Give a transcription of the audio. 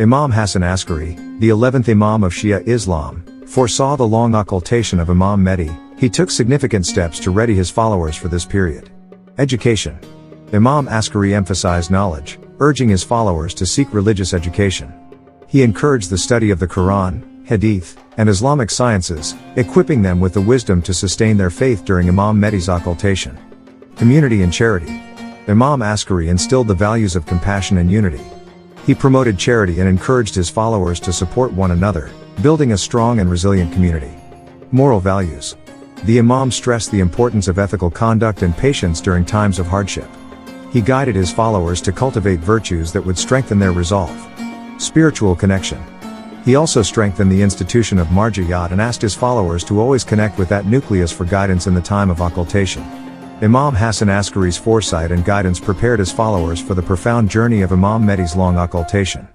Imam Hasan Askari, the 11th Imam of Shia Islam, foresaw the long occultation of Imam Mehdi. He took significant steps to ready his followers for this period. Education. Imam Askari emphasized knowledge, urging his followers to seek religious education. He encouraged the study of the Quran, Hadith, and Islamic sciences, equipping them with the wisdom to sustain their faith during Imam Mehdi's occultation. Community and charity. Imam Askari instilled the values of compassion and unity. He promoted charity and encouraged his followers to support one another, building a strong and resilient community. Moral values. The Imam stressed the importance of ethical conduct and patience during times of hardship. He guided his followers to cultivate virtues that would strengthen their resolve. Spiritual connection. He also strengthened the institution of majid and asked his followers to always connect with that nucleus for guidance in the time of occultation. Imam Hasan Askari's foresight and guidance prepared his followers for the profound journey of Imam Mehdi's long occultation.